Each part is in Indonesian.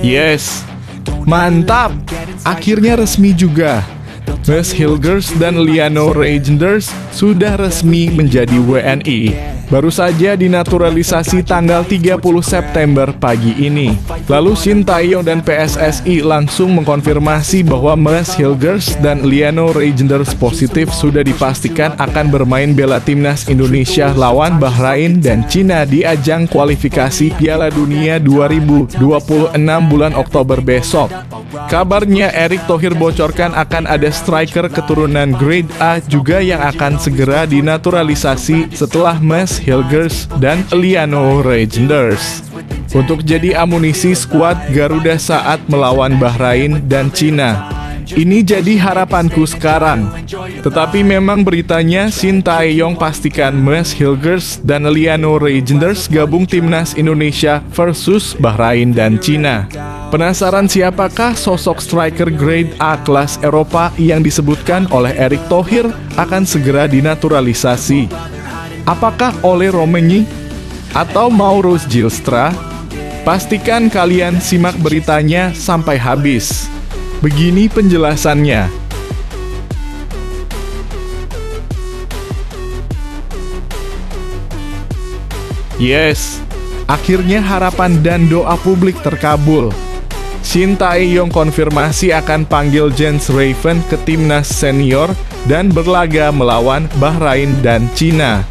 Yes, mantap! Akhirnya resmi juga. Mads Hilgers dan Liano Reijnders sudah resmi menjadi WNI. Baru saja dinaturalisasi tanggal 30 September pagi ini. Lalu Shin Tae-yong dan PSSI langsung mengkonfirmasi bahwa Mads Hilgers dan Liano Reijnders positif sudah dipastikan akan bermain bela timnas Indonesia lawan Bahrain dan Cina di ajang kualifikasi Piala Dunia 2026 bulan Oktober besok. Kabarnya Erick Thohir bocorkan akan ada striker keturunan Grade A juga yang akan segera dinaturalisasi setelah Mads Hilgers dan Liano Reijnders untuk jadi amunisi skuad Garuda saat melawan Bahrain dan Cina. Ini jadi harapanku sekarang. Tetapi memang beritanya Shin Tae-yong pastikan Mads Hilgers dan Liano Reijnders gabung timnas Indonesia versus Bahrain dan Cina. Penasaran siapakah sosok striker grade A kelas Eropa yang disebutkan oleh Erick Thohir akan segera dinaturalisasi? Apakah Ole Romagnoli atau Mauro Zylstra? Pastikan kalian simak beritanya sampai habis. Begini penjelasannya. Yes, akhirnya harapan dan doa publik terkabul. Shin Tae-yong konfirmasi akan panggil Jens Raven ke timnas senior dan berlaga melawan Bahrain dan Cina.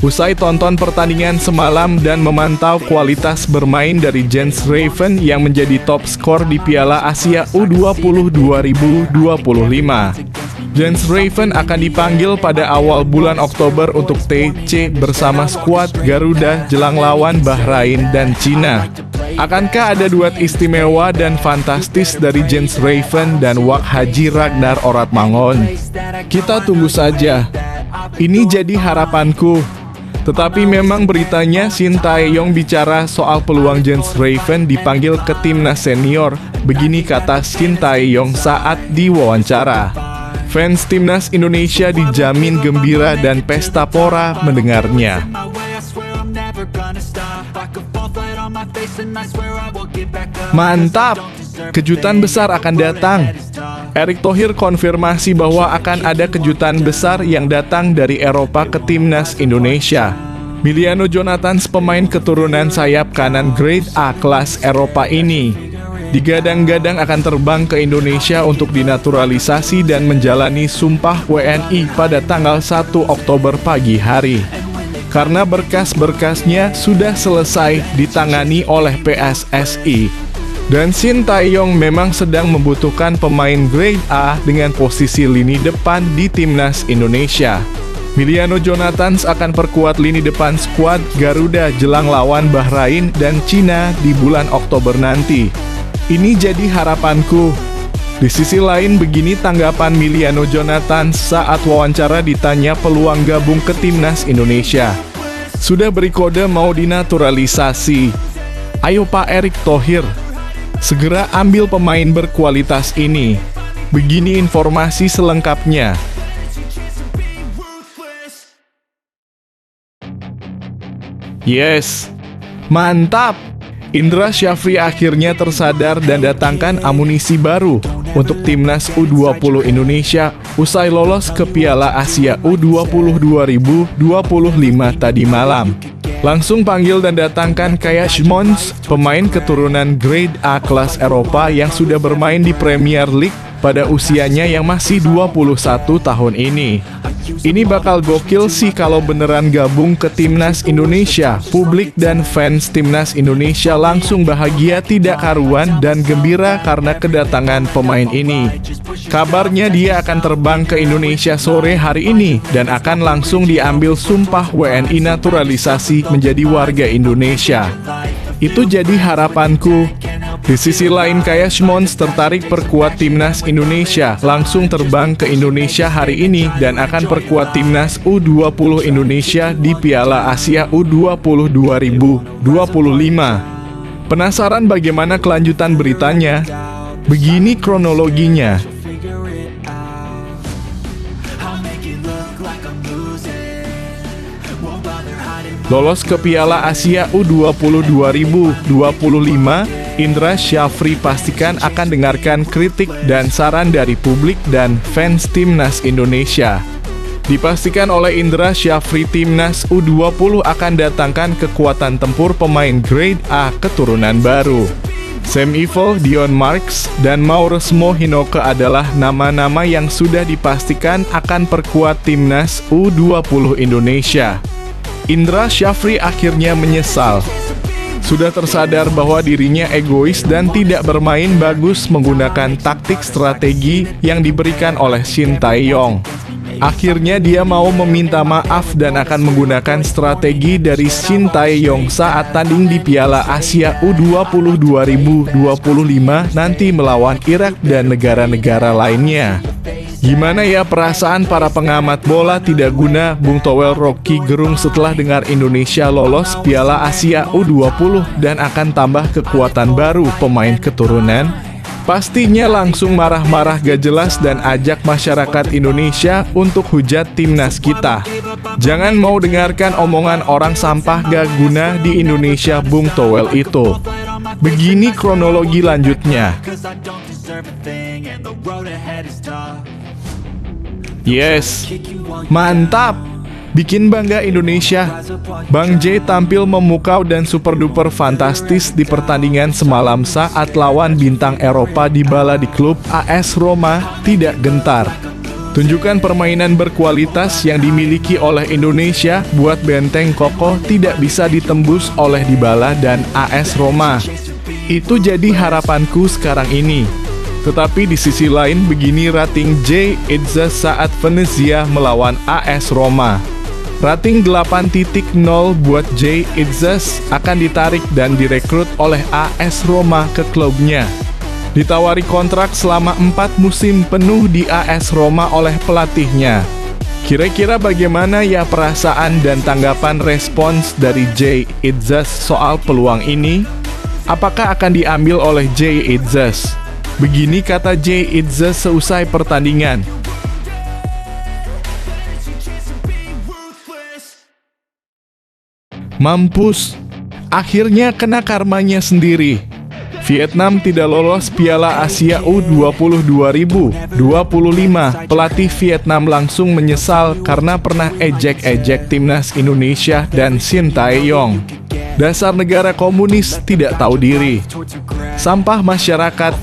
Usai tonton pertandingan semalam dan memantau kualitas bermain dari Jens Raven yang menjadi top skor di Piala Asia U20 2025. Jens Raven akan dipanggil pada awal bulan Oktober untuk TC bersama skuad Garuda jelang lawan Bahrain dan Cina. Akankah ada duet istimewa dan fantastis dari Jens Raven dan Wak Haji Ragnar Oratmangun? Kita tunggu saja. Ini jadi harapanku. Tetapi memang beritanya Shin Tae-yong bicara soal peluang Jens Raven dipanggil ke timnas senior. Begini kata Shin Tae-yong saat diwawancara. Fans timnas Indonesia dijamin gembira dan pesta pora mendengarnya. Mantap! Kejutan besar akan datang. Erick Thohir konfirmasi bahwa akan ada kejutan besar yang datang dari Eropa ke timnas Indonesia. Emiliano Jonathans, pemain keturunan sayap kanan grade A kelas Eropa ini, digadang-gadang akan terbang ke Indonesia untuk dinaturalisasi dan menjalani sumpah WNI pada tanggal 1 Oktober pagi hari. Karena berkas-berkasnya sudah selesai ditangani oleh PSSI. Dan Shin Tae-yong memang sedang membutuhkan pemain grade A dengan posisi lini depan di timnas Indonesia. Emiliano Jonathans akan perkuat lini depan skuad Garuda jelang lawan Bahrain dan Cina di bulan Oktober nanti. Ini jadi harapanku. Di sisi lain, begini tanggapan Emiliano Jonathans saat wawancara ditanya peluang gabung ke timnas Indonesia. Sudah beri kode mau dinaturalisasi. Ayo Pak Erick Thohir, segera ambil pemain berkualitas ini. Begini informasi selengkapnya. Yes, mantap! Indra Syafri akhirnya tersadar dan datangkan amunisi baru untuk timnas U20 Indonesia usai lolos ke Piala Asia U20 2025 tadi malam. Langsung panggil dan datangkan Kaya Schmons, pemain keturunan grade A kelas Eropa yang sudah bermain di Premier League pada usianya yang masih 21 tahun ini. Ini bakal gokil sih kalau beneran gabung ke timnas Indonesia. Publik dan fans timnas Indonesia langsung bahagia tidak karuan dan gembira karena kedatangan pemain ini. Kabarnya dia akan terbang ke Indonesia sore hari ini dan akan langsung diambil sumpah WNI naturalisasi menjadi warga Indonesia. Itu jadi harapanku. Di sisi lain, Kaya Schmons tertarik perkuat timnas Indonesia, langsung terbang ke Indonesia hari ini dan akan perkuat timnas U20 Indonesia di Piala Asia U20 2025. Penasaran bagaimana kelanjutan beritanya? Begini kronologinya. Lolos ke Piala Asia U20 2025, Indra Syafri pastikan akan dengarkan kritik dan saran dari publik dan fans Timnas Indonesia. Dipastikan oleh Indra Syafri, Timnas U20 akan datangkan kekuatan tempur pemain grade A keturunan baru. Sam Ivo, Dion Marks, dan Mauresmo Hinoke adalah nama-nama yang sudah dipastikan akan perkuat Timnas U20 Indonesia. Indra Syafri akhirnya menyesal. Sudah tersadar bahwa dirinya egois dan tidak bermain bagus menggunakan taktik strategi yang diberikan oleh Shin Tae-yong. Akhirnya dia mau meminta maaf dan akan menggunakan strategi dari Shin Tae-yong saat tanding di Piala Asia U20 2025 nanti melawan Irak dan negara-negara lainnya. Gimana ya perasaan para pengamat bola tidak guna Bung Towel Rocky Gerung setelah dengar Indonesia lolos Piala Asia U20 dan akan tambah kekuatan baru pemain keturunan? Pastinya langsung marah-marah gak jelas dan ajak masyarakat Indonesia untuk hujat timnas kita. Jangan mau dengarkan omongan orang sampah gak guna di Indonesia Bung Towel itu. Begini kronologi lanjutnya. Yes, mantap! Bikin bangga Indonesia. Bang J tampil memukau dan super duper fantastis di pertandingan semalam saat lawan bintang Eropa Dybala di klub AS Roma tidak gentar. Tunjukkan permainan berkualitas yang dimiliki oleh Indonesia buat benteng kokoh tidak bisa ditembus oleh Dybala dan AS Roma. Itu jadi harapanku sekarang ini. Tetapi di sisi lain begini rating J Itzas saat Venezia melawan AS Roma. Rating 8.0 buat J Itzas akan ditarik dan direkrut oleh AS Roma ke klubnya. Ditawari kontrak selama 4 musim penuh di AS Roma oleh pelatihnya. Kira-kira bagaimana ya perasaan dan tanggapan respons dari J Itzas soal peluang ini? Apakah akan diambil oleh J Itzas? Begini kata J Itzas seusai pertandingan. Mampus, akhirnya kena karmanya sendiri. Vietnam tidak lolos Piala Asia U20 2025. Pelatih Vietnam langsung menyesal karena pernah ejek-ejek timnas Indonesia dan Shin Tae-yong. Dasar negara komunis tidak tahu diri. Sampah masyarakat,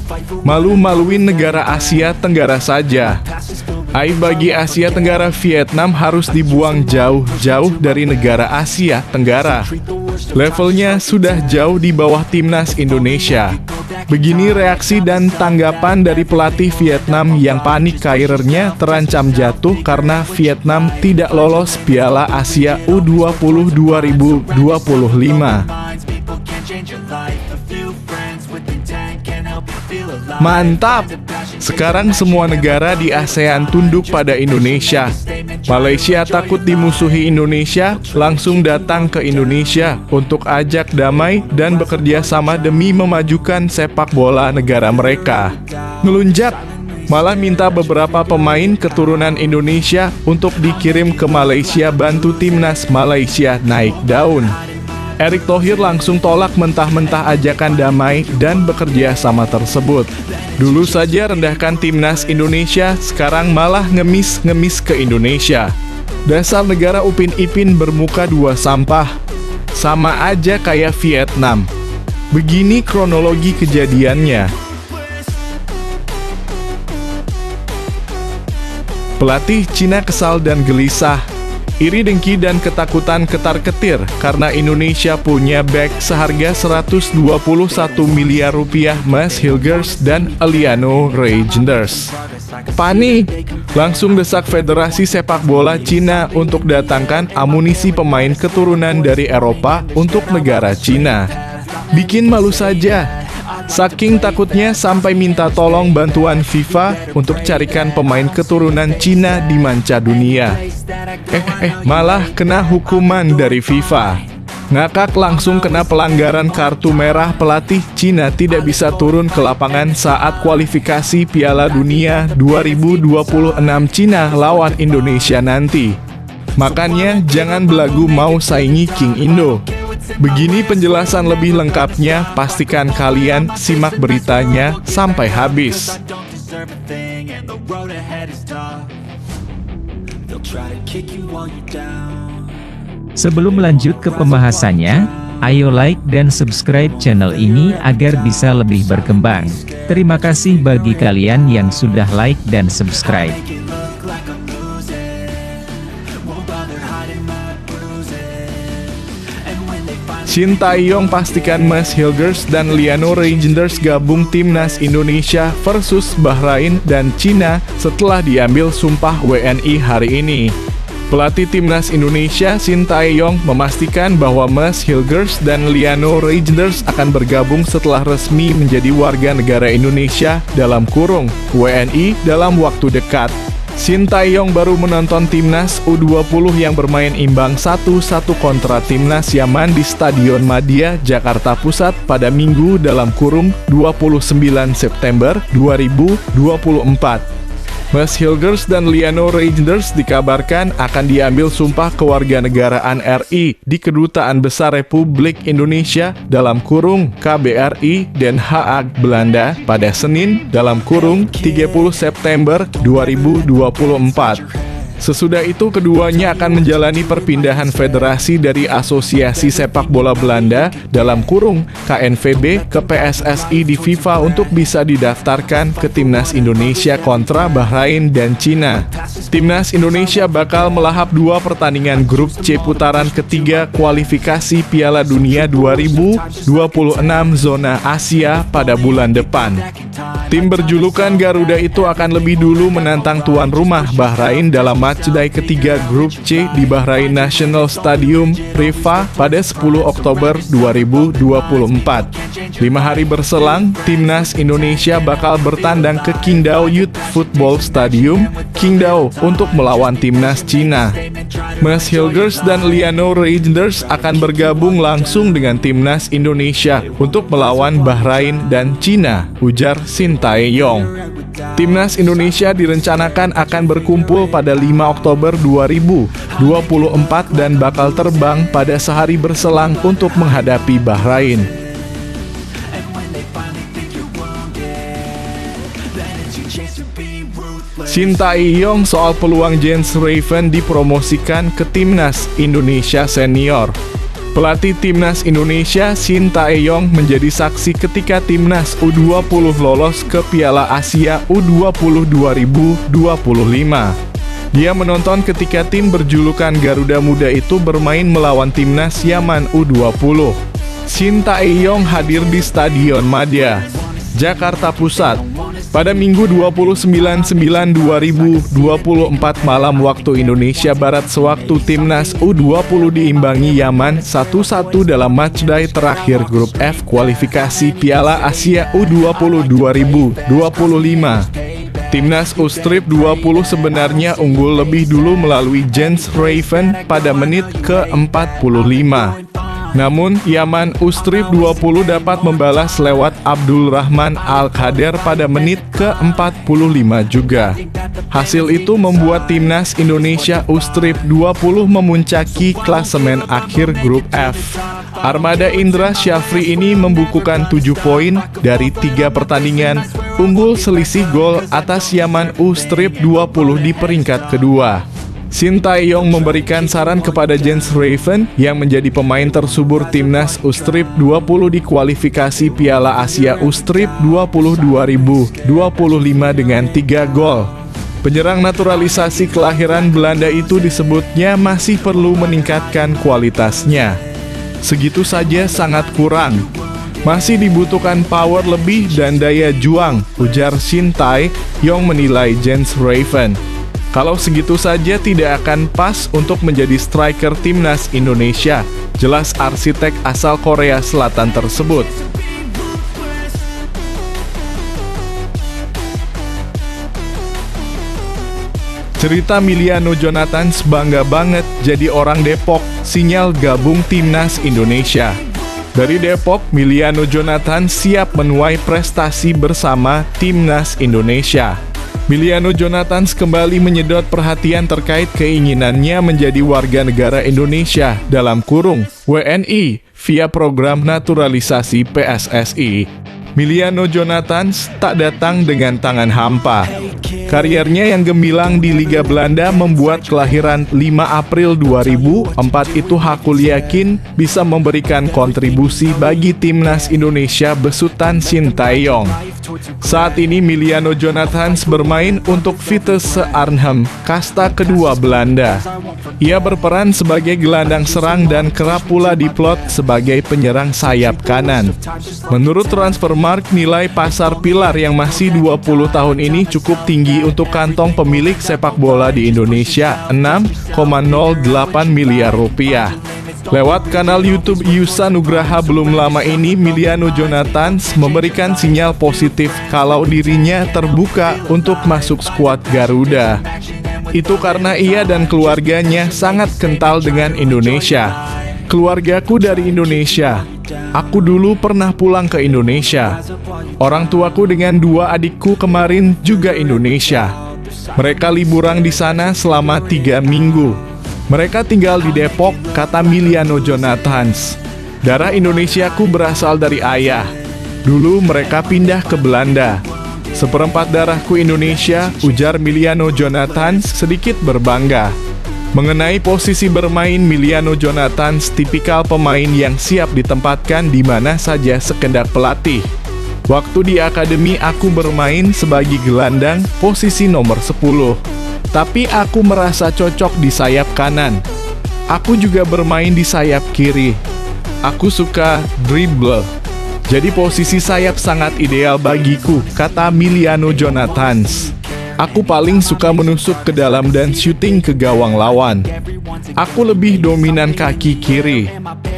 malu-maluin negara Asia Tenggara saja. Aib bagi Asia Tenggara, Vietnam harus dibuang jauh-jauh dari negara Asia Tenggara. Levelnya sudah jauh di bawah timnas Indonesia. Begini reaksi dan tanggapan dari pelatih Vietnam yang panik karirnya terancam jatuh karena Vietnam tidak lolos Piala Asia U20 2025. Mantap! Sekarang semua negara di ASEAN tunduk pada Indonesia. Malaysia takut dimusuhi Indonesia, langsung datang ke Indonesia untuk ajak damai dan bekerja sama demi memajukan sepak bola negara mereka. Ngelunjak, malah minta beberapa pemain keturunan Indonesia untuk dikirim ke Malaysia bantu timnas Malaysia naik daun. Erick Thohir langsung tolak mentah-mentah ajakan damai dan bekerja sama tersebut. Dulu saja rendahkan timnas Indonesia, sekarang malah ngemis-ngemis ke Indonesia. Dasar negara Upin Ipin bermuka dua sampah. Sama aja kayak Vietnam. Begini kronologi kejadiannya. Pelatih Cina kesal dan gelisah. Iri dengki dan ketakutan ketar-ketir karena Indonesia punya bek seharga 121 miliar rupiah Mads Hilgers dan Eliano Reijnders. Panik, langsung desak Federasi Sepak Bola Cina untuk datangkan amunisi pemain keturunan dari Eropa untuk negara Cina. Bikin malu saja. Saking takutnya sampai minta tolong bantuan FIFA untuk carikan pemain keturunan Cina di manca dunia. Malah kena hukuman dari FIFA. Ngakak langsung kena pelanggaran kartu merah, pelatih Cina tidak bisa turun ke lapangan saat kualifikasi Piala Dunia 2026 Cina lawan Indonesia nanti. Makanya jangan belagu mau saingi King Indo. Begini penjelasan lebih lengkapnya, pastikan kalian simak beritanya sampai habis. Sebelum lanjut ke pembahasannya, ayo like dan subscribe channel ini agar bisa lebih berkembang. Terima kasih bagi kalian yang sudah like dan subscribe. Shin Tae-yong pastikan Mas Hilgers dan Liano Reijnders gabung timnas Indonesia versus Bahrain dan Cina setelah diambil sumpah WNI hari ini. Pelatih timnas Indonesia Shin Tae-yong memastikan bahwa Mas Hilgers dan Liano Reijnders akan bergabung setelah resmi menjadi warga negara Indonesia dalam kurung WNI dalam waktu dekat. Shin Tae-yong baru menonton timnas U20 yang bermain imbang 1-1 kontra timnas Yaman di Stadion Madia, Jakarta Pusat pada Minggu dalam kurung 29 September 2024. Mas Hilgers dan Liano Reijnders dikabarkan akan diambil sumpah kewarganegaraan RI di Kedutaan Besar Republik Indonesia dalam kurung KBRI Den Haag, Belanda pada Senin dalam kurung 30 September 2024. Sesudah itu keduanya akan menjalani perpindahan federasi dari Asosiasi Sepak Bola Belanda dalam kurung KNVB ke PSSI di FIFA untuk bisa didaftarkan ke Timnas Indonesia kontra Bahrain dan Cina. Timnas Indonesia bakal melahap 2 pertandingan grup C putaran ketiga kualifikasi Piala Dunia 2026 zona Asia pada bulan depan. Tim berjulukan Garuda itu akan lebih dulu menantang tuan rumah Bahrain dalam matchday ketiga grup C di Bahrain National Stadium Rifa pada 10 Oktober 2024. 5 hari berselang, Timnas Indonesia bakal bertandang ke Qingdao Youth Football Stadium, Qingdao, untuk melawan Timnas Cina. Mas Hilgers dan Liano Reijnders akan bergabung langsung dengan Timnas Indonesia untuk melawan Bahrain dan Cina, ujar Shin Tae-yong. Timnas Indonesia direncanakan akan berkumpul pada 5 Oktober 2024 dan bakal terbang pada sehari berselang untuk menghadapi Bahrain. Shin Tae-yong soal peluang Jens Raven dipromosikan ke Timnas Indonesia Senior. Pelatih Timnas Indonesia Shin Tae-yong menjadi saksi ketika Timnas U20 lolos ke Piala Asia U20 2025. Dia menonton ketika tim berjulukan Garuda Muda itu bermain melawan Timnas Yaman U20. Shin Tae-yong hadir di Stadion Madia, Jakarta Pusat pada Minggu 29/9/2024 malam waktu Indonesia Barat sewaktu Timnas U20 diimbangi Yaman 1-1 dalam matchday terakhir grup F kualifikasi Piala Asia U20 2025. Timnas U-Strip 20 sebenarnya unggul lebih dulu melalui Jens Raven pada menit ke-45. Namun, Yaman U-Strip 20 dapat membalas lewat Abdul Rahman Al-Qader pada menit ke-45 juga. Hasil itu membuat Timnas Indonesia U-Strip 20 memuncaki klasemen akhir grup F. Armada Indra Syafri ini membukukan 7 poin dari 3 pertandingan, unggul selisih gol atas Yaman U-Strip 20 di peringkat kedua. Shin Tae-yong memberikan saran kepada Jens Raven yang menjadi pemain tersubur Timnas U-Strip 20 di kualifikasi Piala Asia U-Strip 20 2025 dengan 3 gol. Penyerang naturalisasi kelahiran Belanda itu disebutnya masih perlu meningkatkan kualitasnya. Segitu saja sangat kurang. Masih dibutuhkan power lebih dan daya juang, ujar Shin Tae-yong menilai Jens Raven. Kalau segitu saja tidak akan pas untuk menjadi striker Timnas Indonesia, jelas arsitek asal Korea Selatan tersebut. Cerita Miliano Jonathan bangga banget jadi orang Depok, sinyal gabung Timnas Indonesia. Dari Depok, Miliano Jonathan siap menuai prestasi bersama Timnas Indonesia. Miliano Jonathans kembali menyedot perhatian terkait keinginannya menjadi warga negara Indonesia dalam kurung WNI via program naturalisasi PSSI. Miliano Jonathans tak datang dengan tangan hampa. Kariernya yang gemilang di Liga Belanda membuat kelahiran 5 April 2004 itu Hakul yakin bisa memberikan kontribusi bagi timnas Indonesia besutan Sintayong. Saat ini Miliano Jonathans bermain untuk Vitesse Arnhem, kasta kedua Belanda. Ia berperan sebagai gelandang serang dan kerap pula diplot sebagai penyerang sayap kanan. Menurut Transfermarkt, nilai pasar pilar yang masih 20 tahun ini cukup tinggi untuk kantong pemilik sepak bola di Indonesia, 6,08 miliar rupiah. Lewat kanal YouTube Yusa Nugraha belum lama ini, Miliano Jonathans memberikan sinyal positif kalau dirinya terbuka untuk masuk skuad Garuda. Itu karena ia dan keluarganya sangat kental dengan Indonesia. Keluargaku dari Indonesia. Aku dulu pernah pulang ke Indonesia. Orang tuaku dengan 2 adikku kemarin juga Indonesia. Mereka liburan di sana selama 3 minggu. Mereka tinggal di Depok, kata Miliano Jonathans. Darah Indonesiaku berasal dari ayah. Dulu mereka pindah ke Belanda. Seperempat darahku Indonesia, ujar Miliano Jonathans sedikit berbangga. Mengenai posisi bermain, Miliano Jonathans tipikal pemain yang siap ditempatkan di mana saja sekehendak pelatih. Waktu di akademi aku bermain sebagai gelandang, posisi nomor 10. Tapi aku merasa cocok di sayap kanan. Aku juga bermain di sayap kiri. Aku suka dribble. Jadi posisi sayap sangat ideal bagiku, kata Miliano Jonathans. Aku paling suka menusuk ke dalam dan syuting ke gawang lawan. Aku lebih dominan kaki kiri.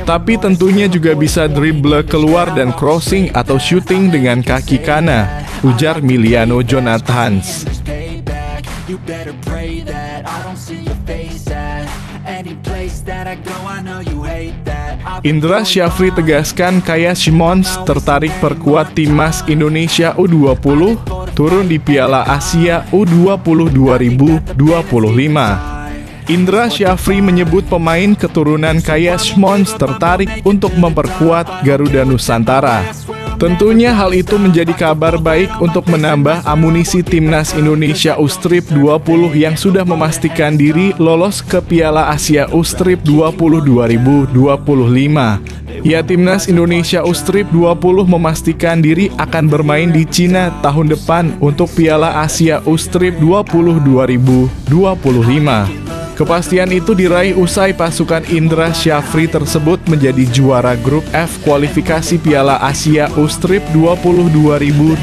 Tapi tentunya juga bisa dribble keluar dan crossing atau syuting dengan kaki kanan, ujar Miliano Jonathans. You better pray that I don't see your face at any place that I go. I know you hate that. Indra Syafri tegaskan Kaya Simons tertarik perkuat timnas Indonesia U20 turun di Piala Asia U20 2025. Indra Syafri menyebut pemain keturunan Kaya Simons tertarik untuk memperkuat Garuda Nusantara. Tentunya hal itu menjadi kabar baik untuk menambah amunisi timnas Indonesia U-Strip 20 yang sudah memastikan diri lolos ke Piala Asia U-Strip 20 2025. Ya, timnas Indonesia U-Strip 20 memastikan diri akan bermain di Cina tahun depan untuk Piala Asia U-Strip 20 2025. Kepastian itu diraih usai pasukan Indra Syafri tersebut menjadi juara grup F kualifikasi Piala Asia U-Strip 20 2025.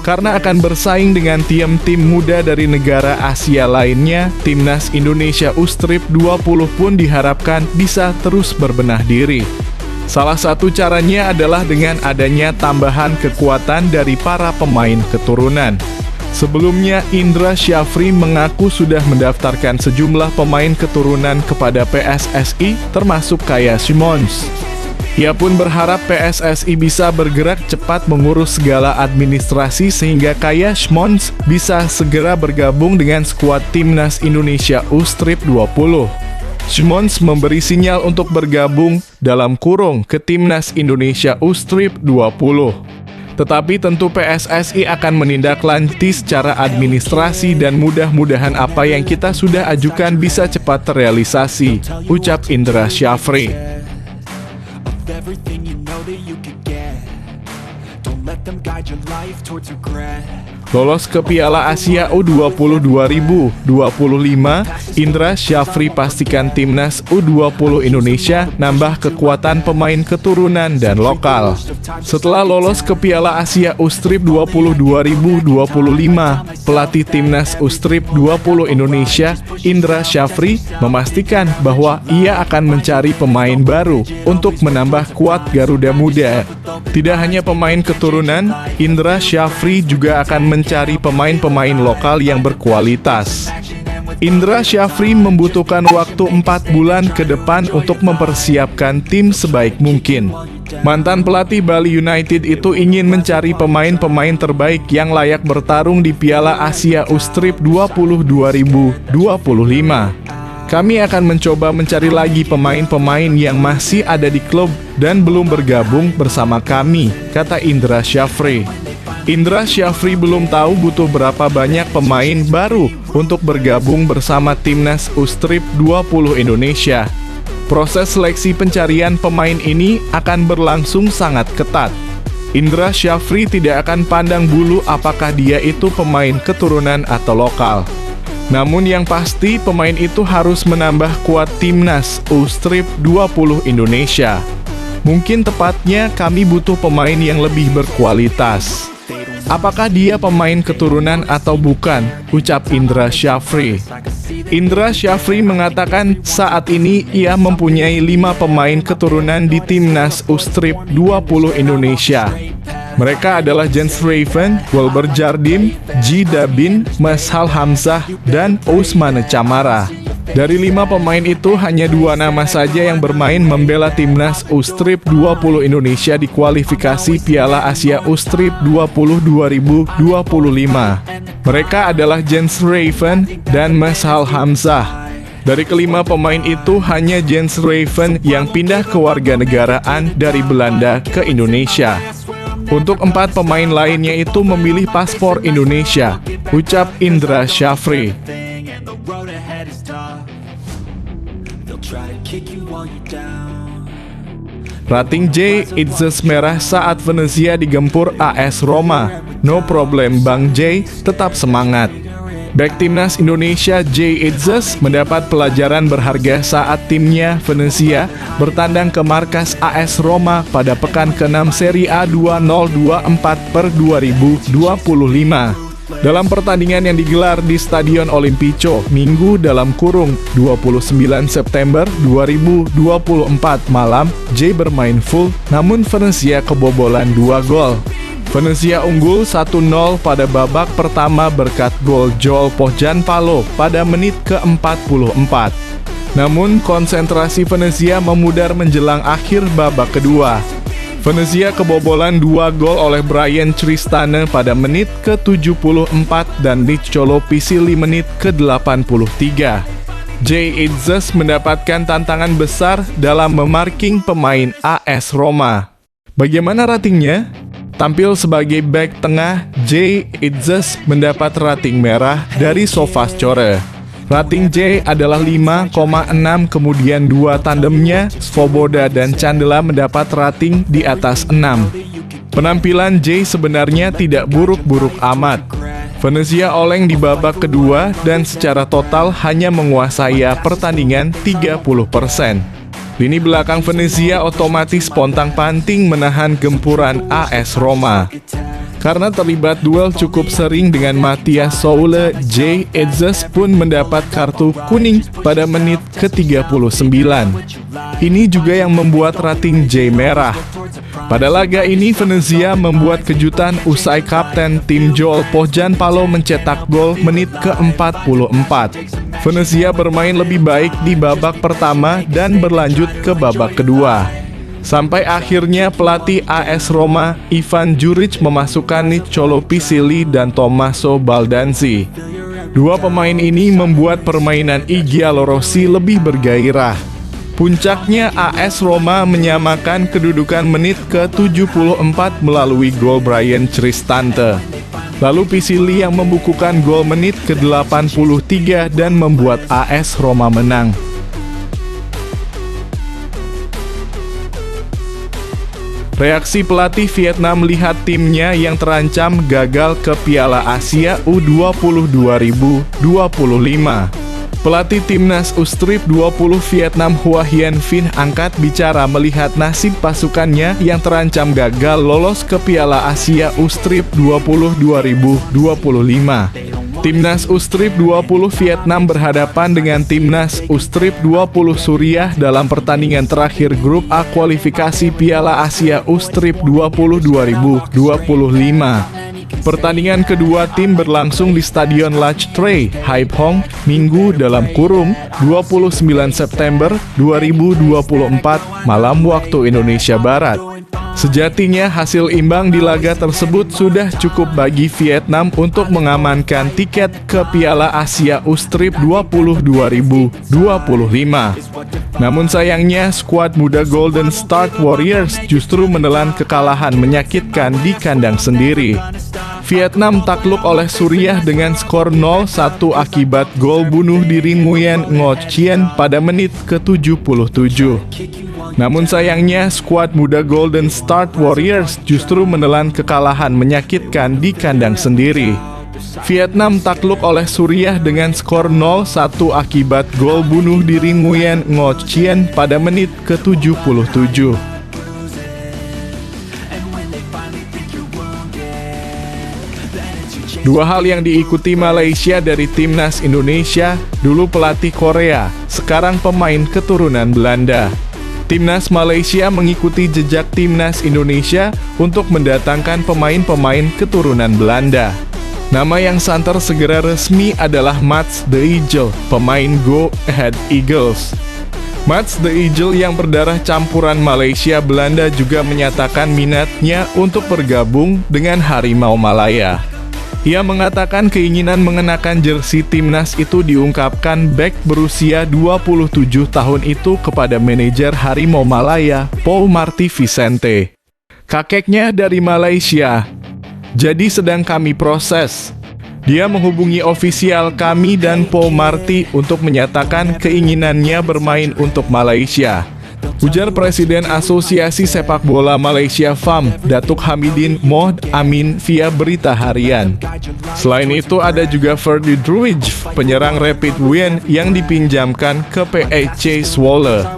Karena akan bersaing dengan tim-tim muda dari negara Asia lainnya, timnas Indonesia U-Strip 20 pun diharapkan bisa terus berbenah diri. Salah satu caranya adalah dengan adanya tambahan kekuatan dari para pemain keturunan. Sebelumnya, Indra Syafri mengaku sudah mendaftarkan sejumlah pemain keturunan kepada PSSI, termasuk Kaya Simons. Ia pun berharap PSSI bisa bergerak cepat mengurus segala administrasi sehingga Kaya Simons bisa segera bergabung dengan skuad timnas Indonesia U-Strip 20. Simons memberi sinyal untuk bergabung dalam kurung ke timnas Indonesia U-Strip 20. Tetapi tentu PSSI akan menindaklanjuti secara administrasi dan mudah-mudahan apa yang kita sudah ajukan bisa cepat terrealisasi, ucap Indra Syafri. Lolos ke Piala Asia U20 2025, Indra Syafri pastikan timnas U20 Indonesia nambah kekuatan pemain keturunan dan lokal. Setelah lolos ke Piala Asia U-Strip 20 2025, pelatih timnas U-Strip 20 Indonesia, Indra Syafri, memastikan bahwa ia akan mencari pemain baru untuk menambah kuat Garuda Muda. Tidak hanya pemain keturunan, Indra Syafri juga akan mencari pemain-pemain lokal yang berkualitas. Indra Syafri membutuhkan waktu 4 bulan ke depan untuk mempersiapkan tim sebaik mungkin. Mantan pelatih Bali United itu ingin mencari pemain-pemain terbaik yang layak bertarung di Piala Asia U-Strip 20 2025. Kami akan mencoba mencari lagi pemain-pemain yang masih ada di klub dan belum bergabung bersama kami, kata Indra Syafri. Indra Syafri belum tahu butuh berapa banyak pemain baru untuk bergabung bersama Timnas U-Strip 20 Indonesia. Proses seleksi pencarian pemain ini akan berlangsung sangat ketat. Indra Syafri tidak akan pandang bulu apakah dia itu pemain keturunan atau lokal. Namun yang pasti pemain itu harus menambah kuat Timnas U-Strip 20 Indonesia. Mungkin tepatnya kami butuh pemain yang lebih berkualitas. Apakah dia pemain keturunan atau bukan? Ucap Indra Syafri. Indra Syafri mengatakan saat ini ia mempunyai 5 pemain keturunan di Timnas U-Strip 20 Indonesia. Mereka adalah Jens Raven, Wilber Jardim, Ji Dabin, Mashal Hamzah, dan Ousmane Camara. Dari 5 pemain itu, hanya 2 nama saja yang bermain membela Timnas U-Strip 20 Indonesia di kualifikasi Piala Asia U-Strip 20 2025. Mereka adalah Jens Raven dan Mashal Hamzah. Dari kelima pemain itu, hanya Jens Raven yang pindah kewarganegaraan dari Belanda ke Indonesia. Untuk 4 pemain lainnya itu memilih paspor Indonesia, ucap Indra Syafri. Rating J Itzes merah saat Venezia digempur AS Roma. No problem Bang J, tetap semangat. Bek Timnas Indonesia J Itzes mendapat pelajaran berharga saat timnya Venezia bertandang ke markas AS Roma pada pekan ke-6 Serie A 2024/2025. Dalam pertandingan yang digelar di Stadion Olimpico, Minggu (29 September 2024) malam, J bermain full, namun Venezia kebobolan 2 gol. Venezia unggul 1-0 pada babak pertama berkat gol Joel Pohjanpalo pada menit ke-44. Namun konsentrasi Venezia memudar menjelang akhir babak kedua. Venezia kebobolan 2 gol oleh Brian Tristane pada menit ke-74 dan Nicolo Pisili menit ke-83. J Itzes mendapatkan tantangan besar dalam memarking pemain AS Roma. Bagaimana ratingnya? Tampil sebagai bek tengah, J Itzes mendapat rating merah dari SofaScore. Rating J adalah 5,6, kemudian 2 tandemnya, Svoboda dan Candela mendapat rating di atas 6. Penampilan J sebenarnya tidak buruk-buruk amat. Venezia oleng di babak kedua dan secara total hanya menguasai pertandingan 30%. Lini belakang Venezia otomatis pontang-panting menahan gempuran AS Roma. Karena terlibat duel cukup sering dengan Matthias Soule, J Itzes pun mendapat kartu kuning pada menit ke-39. Ini juga yang membuat rating J merah. Pada laga ini Venezia membuat kejutan usai kapten tim Joel Pohjanpalo mencetak gol menit ke-44. Venezia bermain lebih baik di babak pertama dan berlanjut ke babak kedua. Sampai akhirnya pelatih AS Roma, Ivan Juric, memasukkan Nicolo Pisili dan Tommaso Baldanzi. 2 pemain ini membuat permainan Igalo Rossi lebih bergairah. Puncaknya AS Roma menyamakan kedudukan menit ke-74 melalui gol Brian Cristante. Lalu Pisili yang membukukan gol menit ke-83 dan membuat AS Roma menang. Reaksi pelatih Vietnam melihat timnya yang terancam gagal ke Piala Asia U20 2025. Pelatih Timnas U-Strip 20 Vietnam Hua Hien Vinh angkat bicara melihat nasib pasukannya yang terancam gagal lolos ke Piala Asia U-Strip 20 2025. Timnas U-Strip 20 Vietnam berhadapan dengan Timnas U-Strip 20 Suriah dalam pertandingan terakhir grup A kualifikasi Piala Asia U-Strip 20 2025. Pertandingan kedua tim berlangsung di Stadion Lach Tray, Hai Phong, Minggu (29 September 2024) malam waktu Indonesia Barat. Sejatinya hasil imbang di laga tersebut sudah cukup bagi Vietnam untuk mengamankan tiket ke Piala Asia U-Strip 20 2025. Namun sayangnya skuad muda Golden State Warriors justru menelan kekalahan menyakitkan di kandang sendiri. Vietnam takluk oleh Suriah dengan skor 0-1 akibat gol bunuh diri Nguyen Ngo Chien pada menit ke-77. Namun sayangnya skuad muda Golden State Warriors justru menelan kekalahan menyakitkan di kandang sendiri. Vietnam takluk oleh Suriah dengan skor 0-1 akibat gol bunuh diri Nguyen Ngo Chien pada menit ke-77. Dua hal yang diikuti Malaysia dari timnas Indonesia, dulu pelatih Korea, sekarang pemain keturunan Belanda. Timnas Malaysia mengikuti jejak timnas Indonesia untuk mendatangkan pemain-pemain keturunan Belanda. Nama yang santer segera resmi adalah Mats de Ijl, pemain Go Ahead Eagles. Mats de Ijl yang berdarah campuran Malaysia Belanda juga menyatakan minatnya untuk bergabung dengan Harimau Malaya. Ia mengatakan keinginan mengenakan jersei timnas itu diungkapkan bek berusia 27 tahun itu kepada manajer Harimau Malaya, Paul Marty Vicente. Kakeknya dari Malaysia, jadi sedang kami proses. Dia menghubungi ofisial kami dan Paul Marty untuk menyatakan keinginannya bermain untuk Malaysia, ujar Presiden Asosiasi Sepak Bola Malaysia FAM, Datuk Hamidin Mohd Amin via Berita Harian. Selain itu ada juga Ferdy Druij, penyerang Rapid Wien yang dipinjamkan ke PSC Zwolle.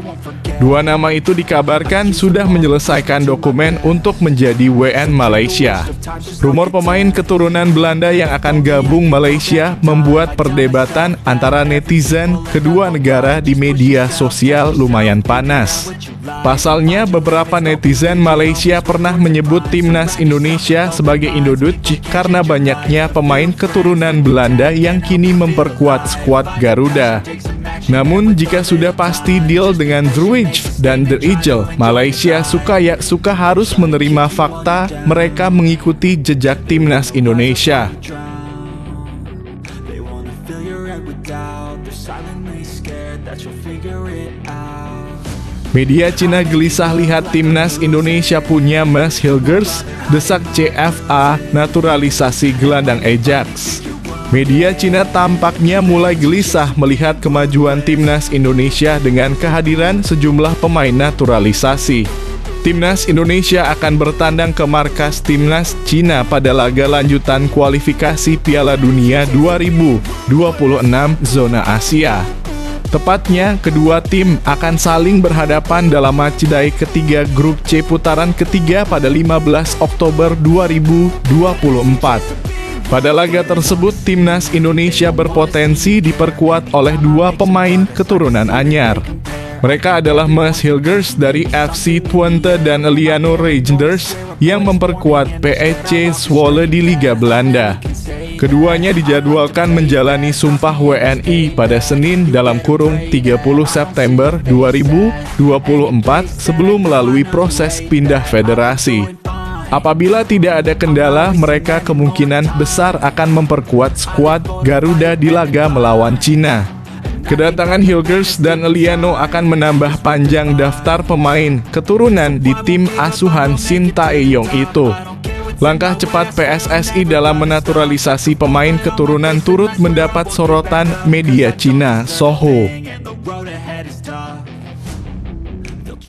Dua nama itu dikabarkan sudah menyelesaikan dokumen untuk menjadi WN Malaysia. Rumor pemain keturunan Belanda yang akan gabung Malaysia membuat perdebatan antara netizen kedua negara di media sosial lumayan panas. Pasalnya, beberapa netizen Malaysia pernah menyebut timnas Indonesia sebagai Indoduc karena banyaknya pemain keturunan Belanda yang kini memperkuat skuad Garuda. Namun, jika sudah pasti deal dengan Druij dan de Ijl, Malaysia suka harus menerima fakta mereka mengikuti jejak timnas Indonesia. Media Cina gelisah lihat timnas Indonesia punya Mads Hilgers, desak CFA naturalisasi gelandang Ajax. Media Cina tampaknya mulai gelisah melihat kemajuan timnas Indonesia dengan kehadiran sejumlah pemain naturalisasi. Timnas Indonesia akan bertandang ke markas timnas Cina pada laga lanjutan kualifikasi Piala Dunia 2026 zona Asia. Tepatnya, kedua tim akan saling berhadapan dalam matchday ketiga grup C putaran ketiga pada 15 Oktober 2024. Pada laga tersebut, timnas Indonesia berpotensi diperkuat oleh dua pemain keturunan anyar. Mereka adalah Mads Hilgers dari FC Twente dan Liano Reijnders yang memperkuat PSC Zwolle di Liga Belanda. Keduanya dijadwalkan menjalani sumpah WNI pada Senin dalam kurung 30 September 2024 sebelum melalui proses pindah federasi. Apabila tidak ada kendala, mereka kemungkinan besar akan memperkuat skuad Garuda di laga melawan Cina. Kedatangan Hilgers dan Liano akan menambah panjang daftar pemain keturunan di tim asuhan Shin Tae-yong itu. Langkah cepat PSSI dalam menaturalisasi pemain keturunan turut mendapat sorotan media Cina, Soho.